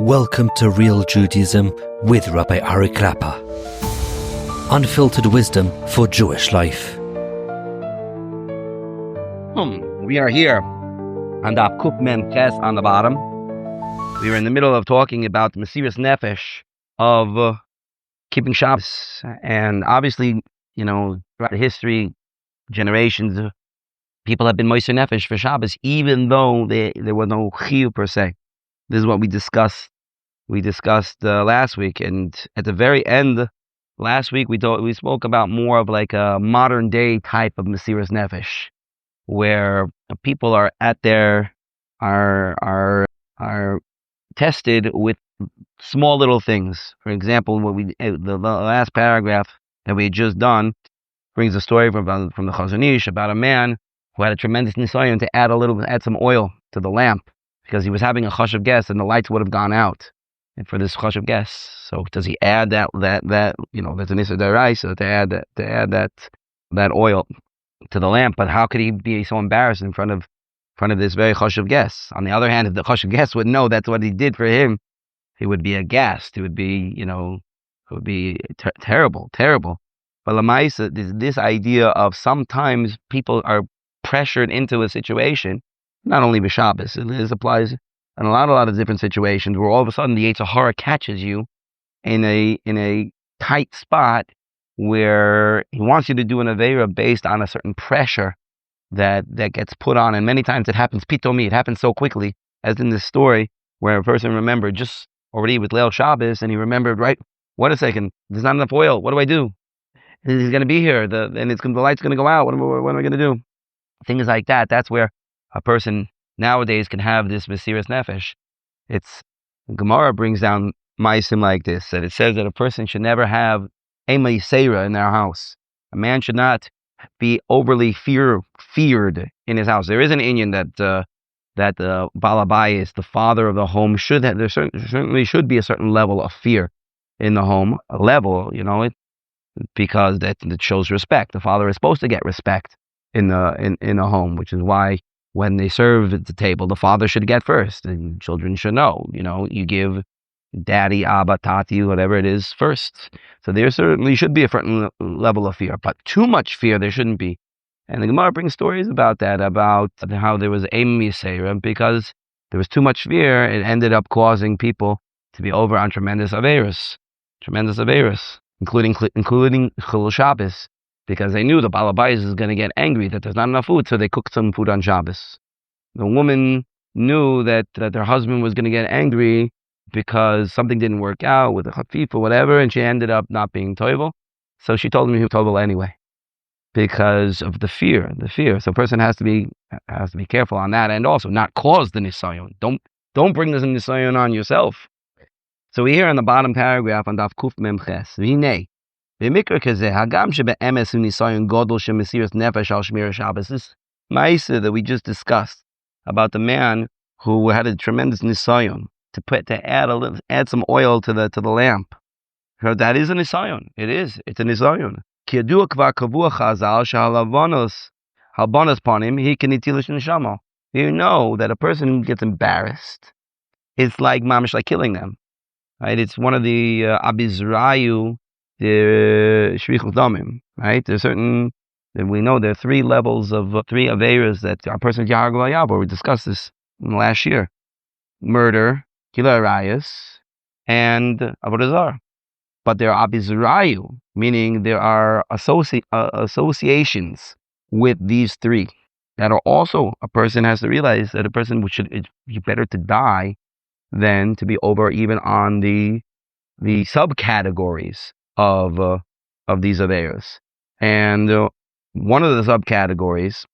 Welcome to Real Judaism with Rabbi Klapper. Unfiltered wisdom for Jewish life. We are here on the Kuf Mem Ches on the bottom. We are in the middle of talking about the Mesiras Nefesh of keeping Shabbos. And obviously, throughout history, generations, people have been Mesiras Nefesh for Shabbos, even though there was no chiyuv per se. This is what we discussed. We discussed last week, and at the very end, last week we spoke about more of like a modern day type of Mesiras Nefesh, where people are tested with small little things. For example, the last paragraph that we had just done brings a story from the Chazon Ish about a man who had a tremendous nisayon to add some oil to the lamp, because he was having a chashav guess and the lights would have gone out. And for this chashav guess, so does he add that that's an issa d'oraisa to add that oil to the lamp? But how could he be so embarrassed in front of this very chashav guess? On the other hand, if the chashav guess would know that's what he did for him, he would be aghast. It would be terrible. But lamaisa, this idea of sometimes people are pressured into a situation. Not only with Shabbos, it applies in a lot of different situations where all of a sudden the Yeitzer Hara catches you in a tight spot where he wants you to do an aveira based on a certain pressure that gets put on, and many times it happens pitomi. It happens so quickly, as in this story where a person remembered just already with Leil Shabbos, and he remembered, right, wait a second, there's not enough oil. What do I do? He's going to be here, the light's going to go out. What am I going to do? Things like that. That's where a person nowadays can have this Mesiras Nefesh. Gemara brings down ma'asim like this, that it says that a person should never have a Meisera in their house. A man should not be overly feared in his house. There is an inyan that the Balabayis, the father of the home, there certainly should be a certain level of fear in the home, because that shows respect. The father is supposed to get respect in the home, which is why when they serve at the table, the father should get first, and children should know. You give daddy, abba, tati, whatever it is first. So there certainly should be a certain level of fear, but too much fear there shouldn't be. And the Gemara brings stories about that, about how there was a Meisera, because there was too much fear. It ended up causing people to be over on tremendous aveiros, including Chilul Shabbos. Because they knew the Balabais is going to get angry that there's not enough food, so they cooked some food on Shabbos. The woman knew that her husband was going to get angry because something didn't work out with a chafif or whatever, and she ended up not being toivel. So she told him he was toivel anyway, because of the fear. So a person has to be careful on that, and also not cause the nisayon. Don't bring this nisayon on yourself. So we hear in the bottom paragraph on Daf Kuf Mem Ches, V'nei. This ma'aser that we just discussed about the man who had a tremendous nisayon to add some oil to the lamp. That is a nisayon. It's a nisayon. You know that a person who gets embarrassed, it's like mamish, like killing them. Right? It's one of the abizrayu. The shvichus damim, right? We know there are three levels of three aveiros that a person yahargu v'yabor. We discussed this last year: murder, kila arayas, and avodah zarah. But there are abizrayu, meaning there are associations with these three that are also, a person has to realize that a person it'd be better to die than to be over even on the subcategories of these aveiros. And one of the subcategories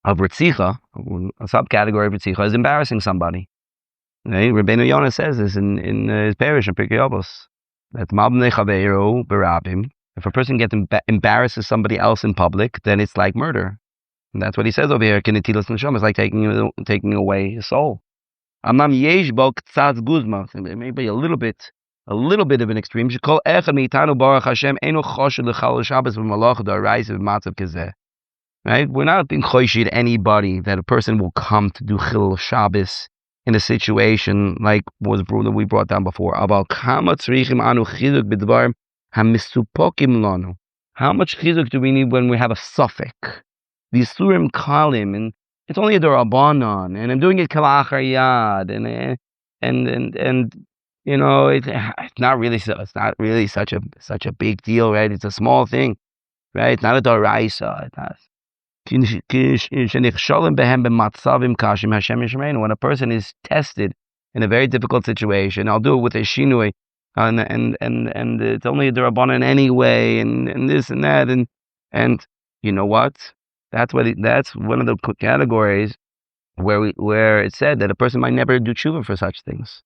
of ritzicha, a subcategory of ritzicha, is embarrassing somebody. Right? Rabbeinu Yonah says this in his parish in Pirkei Avos, that mabnei chaveiro berabim. If a person embarrasses somebody else in public, then it's like murder. And that's what he says over here. Kinetilas neshama, it's like taking away his soul. Amam yesh bo k'tzatz guzma, maybe a little bit of an extreme. Right? We're not being choshid anybody that a person will come to do Chilul Shabbos in a situation like was that we brought down before. About how much chizuk do we need when we have a suffix? The surim kalim, and it's only a derabanan, and I'm doing it kalachar yad, and you know it's not really such a big deal, right? It's a small thing, right? It's not a daraisa. It's not. When a person is tested in a very difficult situation, I'll do it with a shinui, and it's only a derabanan anyway, and this and that, and you know what? That's one of the categories where it said that a person might never do tshuva for such things.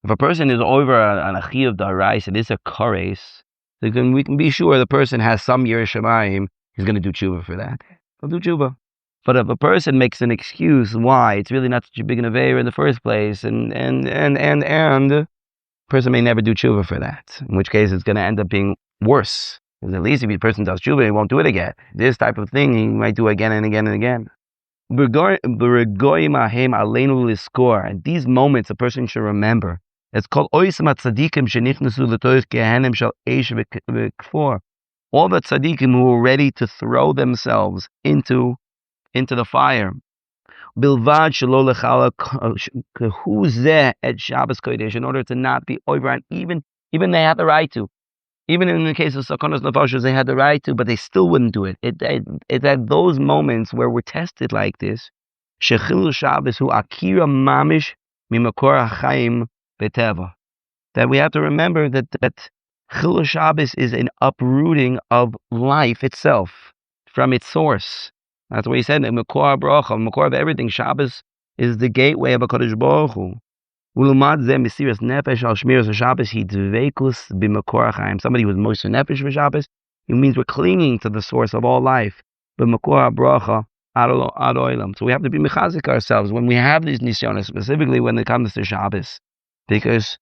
If a person is over an achi of darais, it is a kares, we can be sure the person has some yiras shamayim. He's going to do tshuva for that. He'll do tshuva. But if a person makes an excuse why it's really not such a big aveira in the first place, and the person may never do tshuva for that, in which case it's going to end up being worse. Because at least if the person does tshuva, he won't do it again. This type of thing he might do again and again and again. And these moments a person should remember. It's called oisam tzadikim shenichnasu l'toich gehenim shel eish v'kfor. All the tzaddikim who are ready to throw themselves into the fire. Bilvad shelo lechala kehuzeh at Shabbos kodesh, in order to not be over, and even they have the right to. Even in the case of Sakonos Nefashos, they had the right to, but they still wouldn't do it. It's at those moments where we're tested like this. Shechilul Shabbos hu akira mamish mimakor hachayim beteva. That we have to remember that Chilul Shabbos is an uprooting of life itself from its source. That's what he said. The makor bracha, makor of everything. Shabbos is the gateway of HaKadosh Baruch Hu. Ulumad zeh Mesiras Nefesh al Shmiras Shabbos hidveikus b'makor hachayim. Somebody who is Mesiras Nefesh for Shabbos, it means we're clinging to the source of all life. B'makor bracha ad olam. So we have to be mechazik ourselves when we have these nisyonos, specifically when it comes to Shabbos, because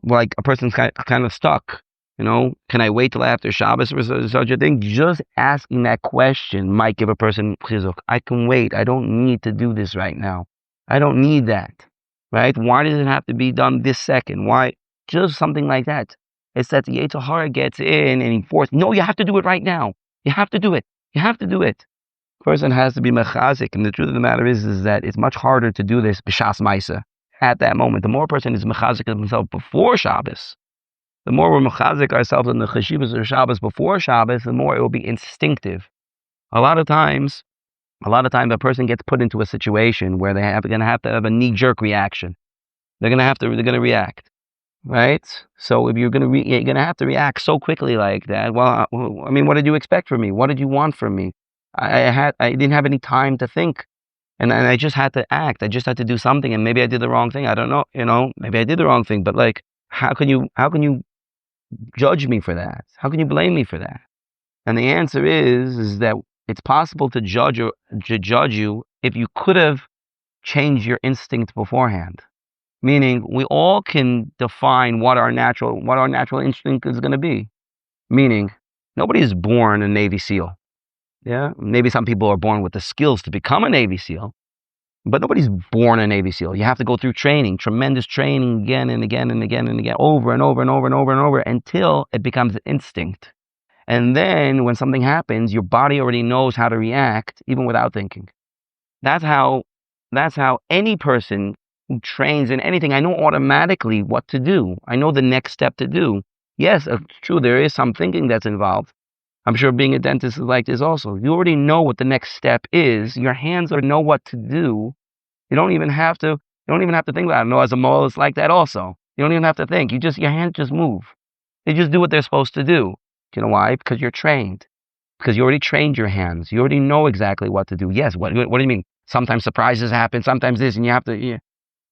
like a person's kind of stuck. You know, can I wait till after Shabbos for such a thing? Just asking that question might give a person chizuk. I can wait. I don't need to do this right now. I don't need that. Right? Why does it have to be done this second? Why? Just something like that. It's that the Yeitzer Hara gets in and he forces, no, you have to do it right now. You have to do it. You have to do it. Person has to be mechazik. And the truth of the matter is that it's much harder to do this b'shas ma'isa at that moment. The more a person is mechazik himself before Shabbos, the more we're mechazik ourselves in the cheshivas of Shabbos before Shabbos, the more it will be instinctive. A lot of times a person gets put into a situation where they're going to have to have a knee-jerk reaction. They're going to react, right? So if you're going to have to react so quickly like that. Well, I mean, what did you expect from me? What did you want from me? I didn't have any time to think, and I just had to act. I just had to do something, and maybe I did the wrong thing. I don't know, maybe I did the wrong thing. But like, how can you judge me for that? How can you blame me for that? And the answer is that it's possible to judge you if you could have changed your instinct beforehand. Meaning, we all can define what our natural instinct is going to be. Meaning, nobody is born a Navy SEAL. Yeah, maybe some people are born with the skills to become a Navy SEAL, but nobody's born a Navy SEAL. You have to go through training, tremendous training, again and again and again and again, over and over and over and over and over, until it becomes instinct. And then when something happens, your body already knows how to react, even without thinking. That's how any person who trains in anything, I know automatically what to do. I know the next step to do. Yes, it's true, there is some thinking that's involved. I'm sure being a dentist is like this also. You already know what the next step is. Your hands already know what to do. You don't even have to think about it. No, as a mole, it's like that also. You don't even have to think. Your hands just move. They just do what they're supposed to do. Do you know why? Because you're trained. Because you already trained your hands. You already know exactly what to do. Yes, what do you mean? Sometimes surprises happen, sometimes this, and you have to, yeah.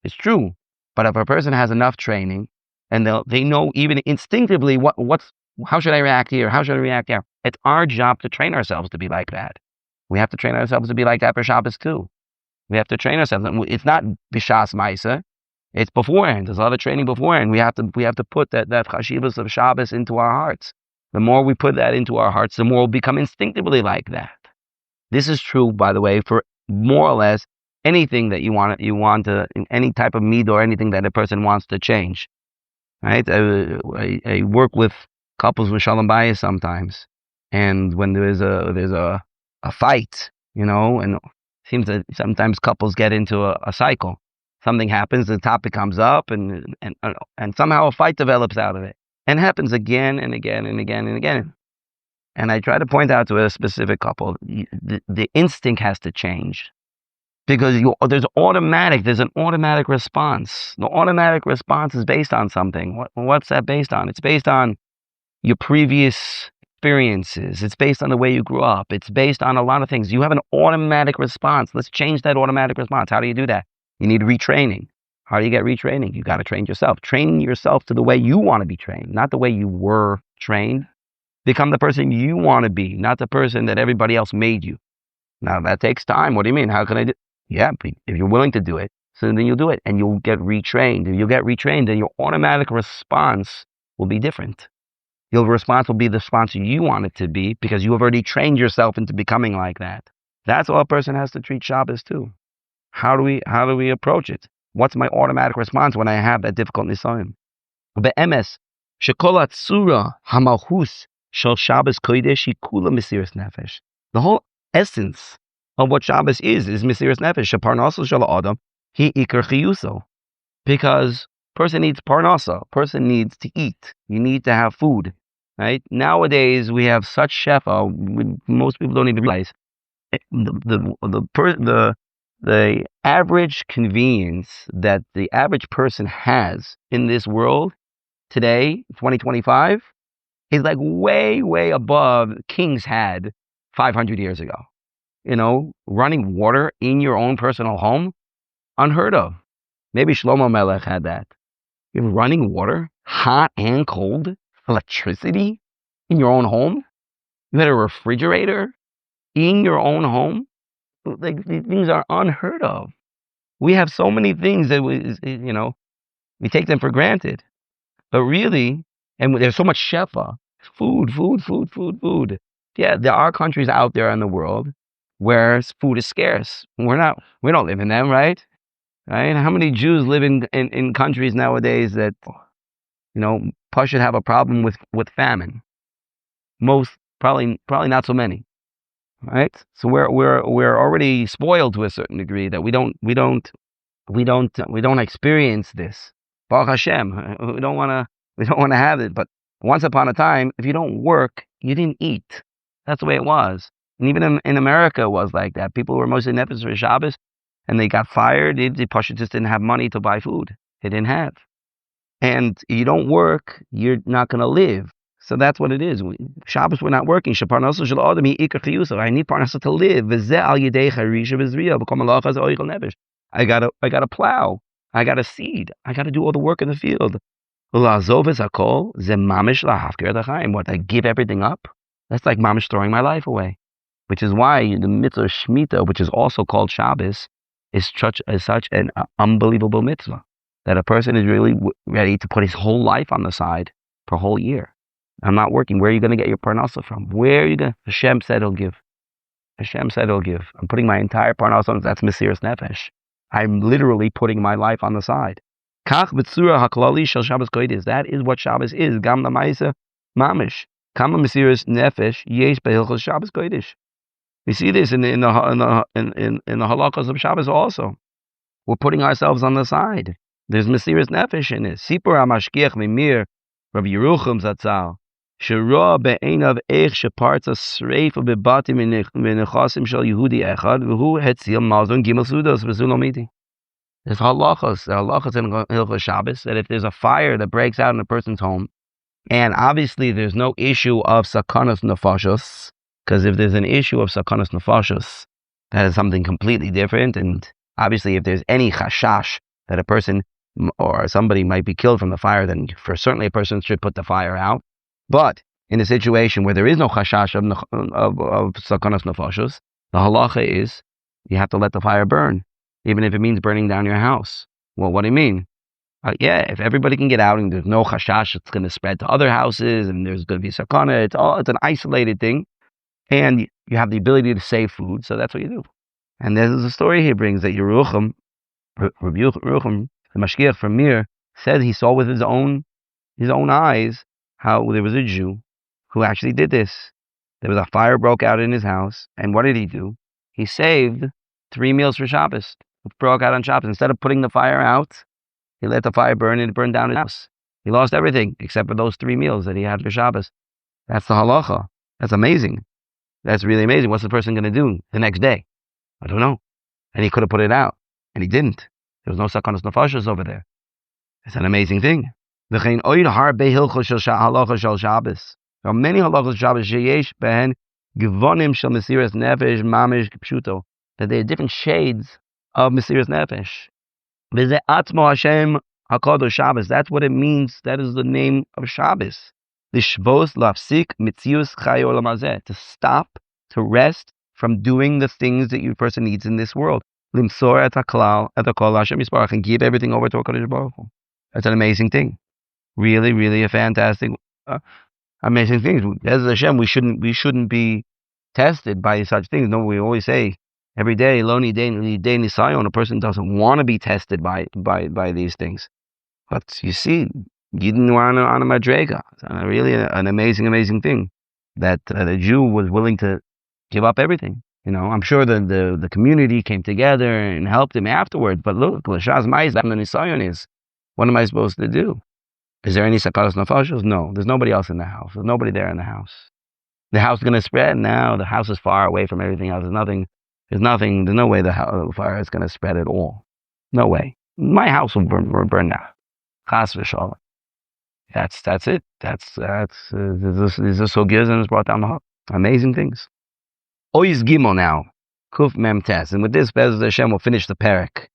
It's true. But if a person has enough training, and they know even instinctively how should I react here? How should I react there? It's our job to train ourselves to be like that. We have to train ourselves to be like that for Shabbos too. We have to train ourselves. It's not b'shas ma'isa. It's beforehand. There's a lot of training beforehand. We have to put that chashivas of Shabbos into our hearts. The more we put that into our hearts, the more we'll become instinctively like that. This is true, by the way, for more or less anything that you want to, any type of midah or anything that a person wants to change, right? I work with couples with shalom bayis sometimes, and when there's a fight, and it seems that sometimes couples get into a cycle. Something happens, the topic comes up, and somehow a fight develops out of it, and it happens again and again and again and again. And I try to point out to a specific couple, the instinct has to change. Because there's an automatic response. The automatic response is based on something. What's that based on? It's based on your previous experiences. It's based on the way you grew up. It's based on a lot of things. You have an automatic response. Let's change that automatic response. How do you do that? You need retraining. How do you get retraining? You got to train yourself. Train yourself to the way you want to be trained, not the way you were trained. Become the person you want to be, not the person that everybody else made you. Now, that takes time. What do you mean? How can I do? Yeah, if you're willing to do it, so then you'll do it, and you'll get retrained. If you get retrained, then your automatic response will be different. Your response will be the response you want it to be, because you have already trained yourself into becoming like that. That's all a person has to treat Shabbos too. How do we approach it? What's my automatic response when I have that difficult nisayon? Be'emes, shekol hatzura hamalchus shel Shabbos kodesh hi kula Mesiras Nefesh. The whole essence of what Shabbos is Mesiras Nefesh. Parnasa shel Adam hi ikar chiyuso. Because person needs parnasa. Person needs to eat. You need to have food, right? Nowadays we have such shefa. Most people don't even realize the average convenience that the average person has in this world today, 2025, is like way, way above kings had 500 years ago. Running water in your own personal home, unheard of. Maybe Shlomo Melech had that. You have running water, hot and cold, electricity in your own home. You had a refrigerator in your own home. Like, these things are unheard of. We have so many things that we take them for granted. But really, and there's so much shefa, food. Yeah, there are countries out there in the world where food is scarce. We don't live in them, right? How many Jews live in countries nowadays that, should have a problem with famine? Most, probably not so many, right? So we're already spoiled to a certain degree that we don't experience this. Baruch Hashem, we don't want to have it. But once upon a time, if you don't work, you didn't eat. That's the way it was. And even in America, it was like that. People were mostly nefesh for Shabbos, and they got fired. They just didn't have money to buy food. They didn't have. And you don't work, you're not going to live. So that's what it is. Shabbos, we're not working. I need parnasa to live. I gotta plow. I gotta seed. I gotta do all the work in the field. What, I give everything up? That's like mamish throwing my life away. Which is why the mitzvah of Shemitah, which is also called Shabbos, is such an unbelievable mitzvah. That a person is really ready to put his whole life on the side for a whole year. I'm not working. Where are you going to get your parnasa from? Where are you going to? Hashem said he'll give. Hashem said he'll give. I'm putting my entire parnasa on. That's Mesiras Nefesh. I'm literally putting my life on the side. Kach b'tzura haklali shel Shabbos kodesh. That is what Shabbos is. Gam lamaisa mamish. Kama Mesiras Nefesh yesh behilchos Shabbos kodesh. We see this in the halachos of Shabbos also. We're putting ourselves on the side. There's Mesiras Nefesh in it. Sipur HaMashgiach Mimir, Rabbi Yerucham Zatzal. Shera be'einav eich shepartza sreifa bebatim minichasim shel Yehudi echad v'hu hetzil mazon gimel sudos v'zulomiti. There's halachos in Hilchos Shabbos that if there's a fire that breaks out in a person's home, and obviously there's no issue of sakanas nefashos, because if there's an issue of sakanas nefashos, that is something completely different. And obviously if there's any chashash that a person or somebody might be killed from the fire, then for certainly a person should put the fire out. But in a situation where there is no chashash of sakanas nefashos, the halacha is you have to let the fire burn, even if it means burning down your house. Well, what do you mean? If everybody can get out and there's no chashash, it's going to spread to other houses and there's going to be sakana. It's an isolated thing, and you have the ability to save food, so that's what you do. And there's a story he brings that Yerucham, Rabbi Yerucham, the Mashgiach from Mir, said he saw with his own eyes how there was a Jew who actually did this. There was a fire broke out in his house, and what did he do? He saved 3 meals for Shabbos. It broke out on Shabbos. Instead of putting the fire out, he let the fire burn and it burned down his house. He lost everything except for those 3 meals that he had for Shabbos. That's the halacha. That's amazing. That's really amazing. What's the person going to do the next day? I don't know. And he could have put it out, and he didn't. There was no sakanas nefashos over there. It's an amazing thing. There are many halachos Shabbos sheyesh behen gevonim shel Mesiras Nefesh mamish pshuto, that there are different shades of Mesiras Nefesh. V'zeh atzmo Hashem hakadosh Shabbos. That's what it means. That is the name of Shabbos. Lishvos lafsik mitzius chay olam hazeh, to stop, to rest from doing the things that your person needs in this world. Limsor et haklal et hakol Hashem yisparach, and give everything over to HaKadosh Baruch Hu. That's an amazing thing. Really, really a fantastic, amazing thing. As Hashem, we shouldn't be tested by such things. No, we always say every day, Loni day nisayon, a person doesn't want to be tested by these things. But you see, Yidden were on a madrega. It's really an amazing thing that the Jew was willing to give up everything. You know, I'm sure the community came together and helped him afterwards. But look, l'shaz ma'is the nisayon is. What am I supposed to do? Is there any sakaras nefashos? No, there's nobody else in the house. There's nobody there in the house. The house is going to spread? No, the house is far away from everything else. There's no way the fire is going to spread at all. No way. My house will burn now. Chas v'shalom. That's it. These are so good, and it's brought down the heart. Amazing things. Ois Gimel now. Kuf Mem Tes. And with this, Be'ez Hashem will finish the parak.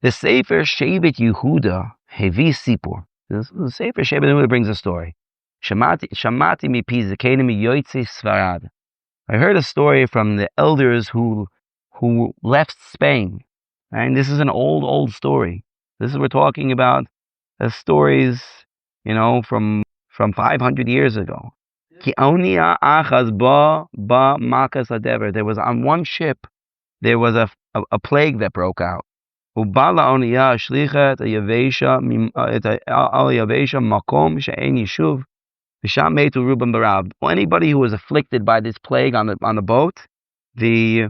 The Sefer Shevet Yehuda Hevi Sipur. The Sefer Shevet Yehuda brings a story. Shamati mi pi zakeinim Yeitzer Hara. I heard a story from the elders who left Spain. And this is an old story. We're talking about stories, you know, from 500 years ago. There was on one ship, there was a plague that broke out. Anybody who was afflicted by this plague on the boat, the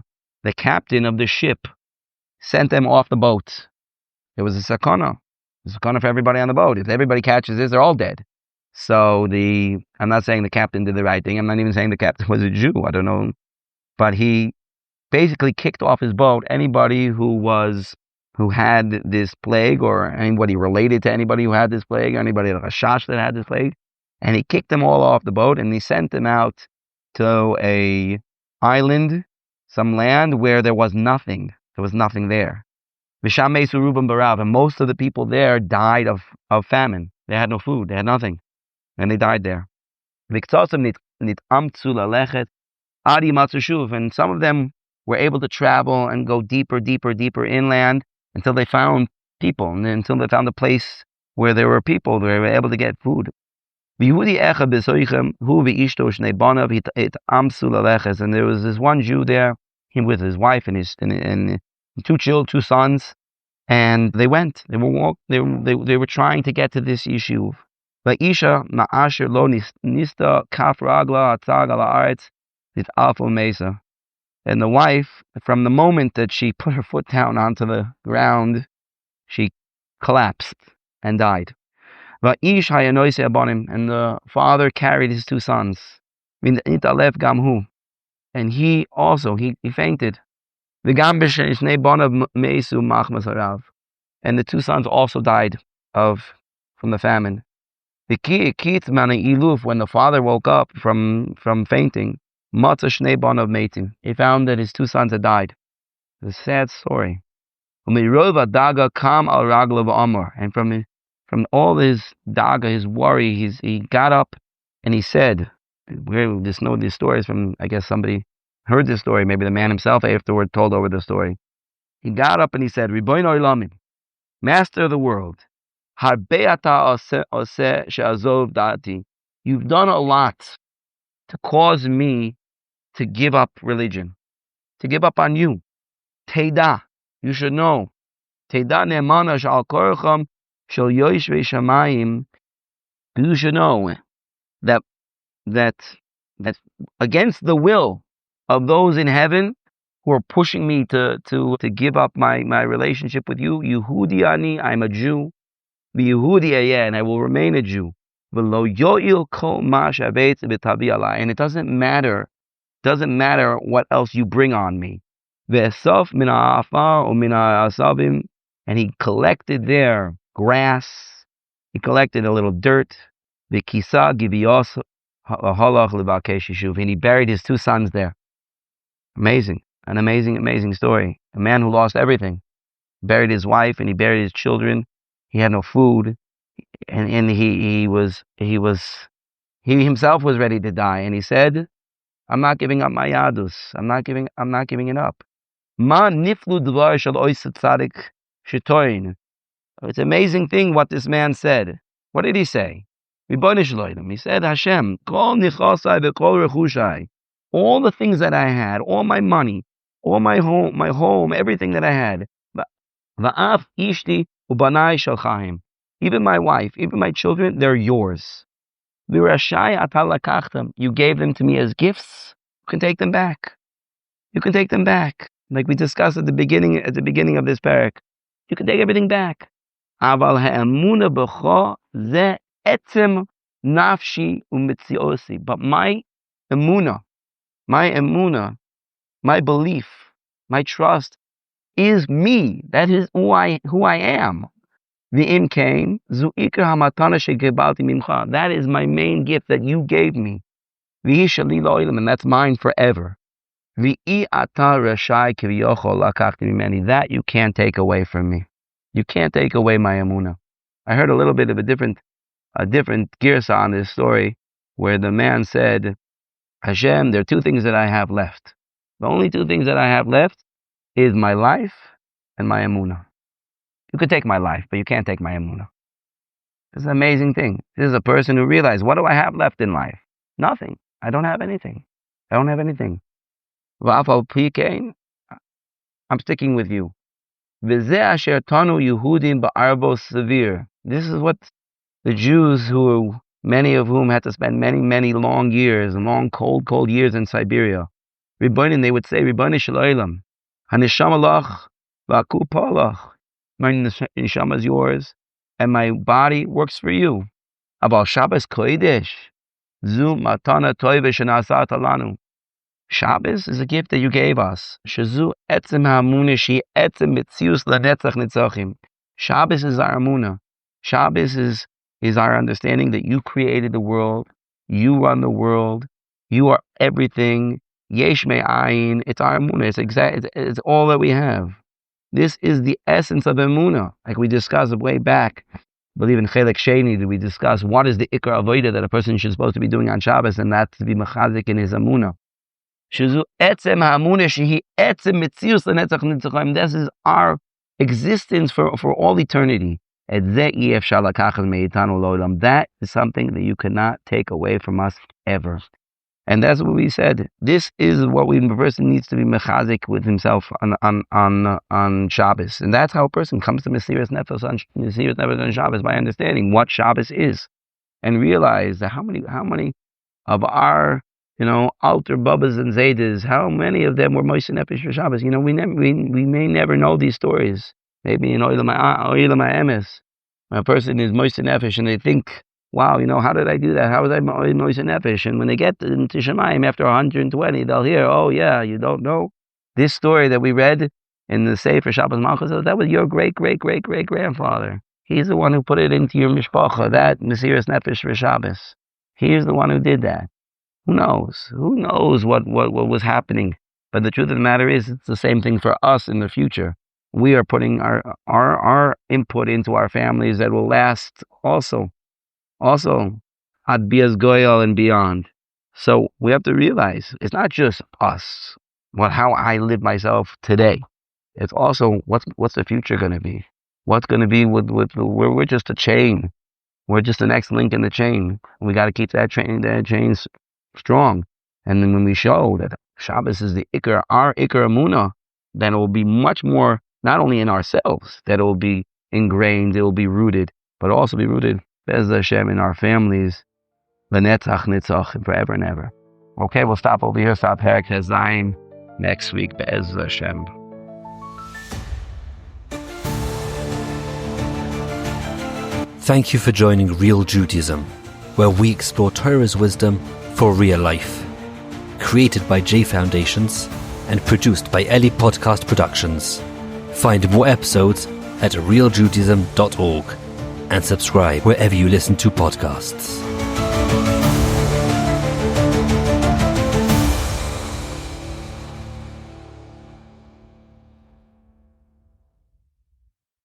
captain of the ship sent them off the boat. It was a sakana. It's a sakana for everybody on the boat. If everybody catches this, they're all dead. So I'm not saying the captain did the right thing. I'm not even saying the captain was a Jew. I don't know. But he basically kicked off his boat anybody who had this plague, or anybody related to anybody who had this plague, or anybody like a shash that had this plague. And he kicked them all off the boat, and he sent them out to a island, some land where there was nothing. There was nothing there. And most of the people there died of famine. They had no food. They had nothing. And they died there. And some of them were able to travel and go deeper inland until they found people. And until they found a place where there were people, they were able to get food. And there was this one Jew there, him with his wife and 2 sons, and they went. They were trying to get to this yishuv. And the wife, from the moment that she put her foot down onto the ground, she collapsed and died. And the father carried his 2 sons. And he also, he fainted. And the 2 sons also died from the famine. When the father woke up from fainting, he found that his 2 sons had died. It's a sad story. And from all his daga, his worry, he got up and he said, this story is from, I guess somebody heard this story, maybe the man himself afterward told over the story. He got up and he said, Ribono Olamim, Master of the world, you've done a lot to cause me to give up religion, to give up on you, Teda, you should know. Teda ne'emana shal korcham shel yoshvei shamayim. You should know that that against the will of those in heaven who are pushing me to give up my relationship with you. Yehudi ani, I'm a Jew. Yehudi ayeh, and I will remain a Jew. V'lo yo'il kol ma shavetz b'tavi alai, and it doesn't matter what else you bring on me. Ve'esof min ha'afar or min ha'asavim, and he collected there grass. He collected a little dirt. V'kisa givios halach levakesh yishuv, and he buried his two sons there. Amazing. An amazing story. A man who lost everything, buried his wife and he buried his children. He had no food, and he himself was ready to die. And he said, "I'm not giving up my yadus. I'm not giving it up." Ma niflu dvar shel oisat tzadik shetoin. It's an amazing thing what this man said. What did he say? He said, "Hashem, kol nichasai v'kol rechushai." All the things that I had, all my money, all my home, everything that I had. Va'af ishti ubanai shalchaim. Even my wife, even my children, they're yours. V'rashai atal lakachtem. You gave them to me as gifts. You can take them back. You can take them back. Like we discussed at the beginning of this parak. You can take everything back. Aval ha'emuna b'cho ze etzem nafshi u'mitziosi. But my emuna, my belief, my trust is me. That is who I am. V'im came zu ikar hamatana shegebalti mimcha. That is my main gift that you gave me. V'hi shali lo'olam, and that's mine forever. V'i ata rashai kivyochol lakachti mimeni. That you can't take away from me. You can't take away my emuna. I heard a little bit of a different girsa on this story, where the man said, Hashem, there are two things that I have left. The only two things that I have left is my life and my emunah. You could take my life, but you can't take my emunah. This is an amazing thing. This is a person who realized, what do I have left in life? Nothing. I don't have anything. I'm sticking with you. This is what the Jews, many of whom had to spend many long years, long cold years in Siberia. Rebbeinu, they would say, Rebbeinu shel olam, haneshama lach v'aku palach. My neshama is yours, and my body works for you. Aval Shabbos kodesh, zu matana toive shenasat lanu. Shabbos is a gift that you gave us. Shazu etzem ha'amunah, she etzem mitzius lanetzach nitzachim. Shabbos is our amunah. Shabbos is our understanding that you created the world, you run the world, you are everything. Yesh me'ayin, it's our emunah. It's all that we have. This is the essence of emunah. Like we discussed way back, I believe in Chelek Sheni, did we discuss what is the ikar avodah that a person is supposed to be doing on Shabbos, and that's to be mechazik in his emunah. Shazu etzem ha'amunah shehi etzem mitzius lanetzach nitzachim. This is our existence for all eternity. That is something that you cannot take away from us ever. And that's what we said. This is what a person needs to be mechazik with himself on Shabbos. And that's how a person comes to Mesiras Nefesh on Shabbos, by understanding what Shabbos is. And realize that how many of our altar bubbas and zaydas, how many of them were Mesiras Nefesh for Shabbos? We may never know these stories. Maybe in Oilam Ha'emes, when a person is Mesiras Nefesh and they think, wow, how did I do that? How was I Mesiras Nefesh? And when they get into Shemayim after 120, they'll hear, oh yeah, you don't know? This story that we read in the Sefer Shabbos Malchus, that was your great-great-great-great-grandfather. He's the one who put it into your mishpacha, that Mesiras Nefesh for Shabbos. He's the one who did that. Who knows? Who knows what was happening? But the truth of the matter is, it's the same thing for us in the future. We are putting our input into our families that will last also ad bias goyal and beyond. So we have to realize it's not just us, how I live myself today. It's also what's the future going to be? What's going to be we're just a chain. We're just the next link in the chain. We got to keep that chain strong. And then when we show that Shabbos is our ikar emunah, then it will be much more, not only in ourselves, that it will be ingrained, it will be rooted, but also be rooted, Be'ez Hashem, in our families, L'netzach nitzach, forever and ever. Okay, we'll stop over here, stop Perek Zayin next week, Be'ez Hashem. Thank you for joining Real Judaism, where we explore Torah's wisdom for real life. Created by J Foundations and produced by Eli Podcast Productions. Find more episodes at realjudaism.org and subscribe wherever you listen to podcasts.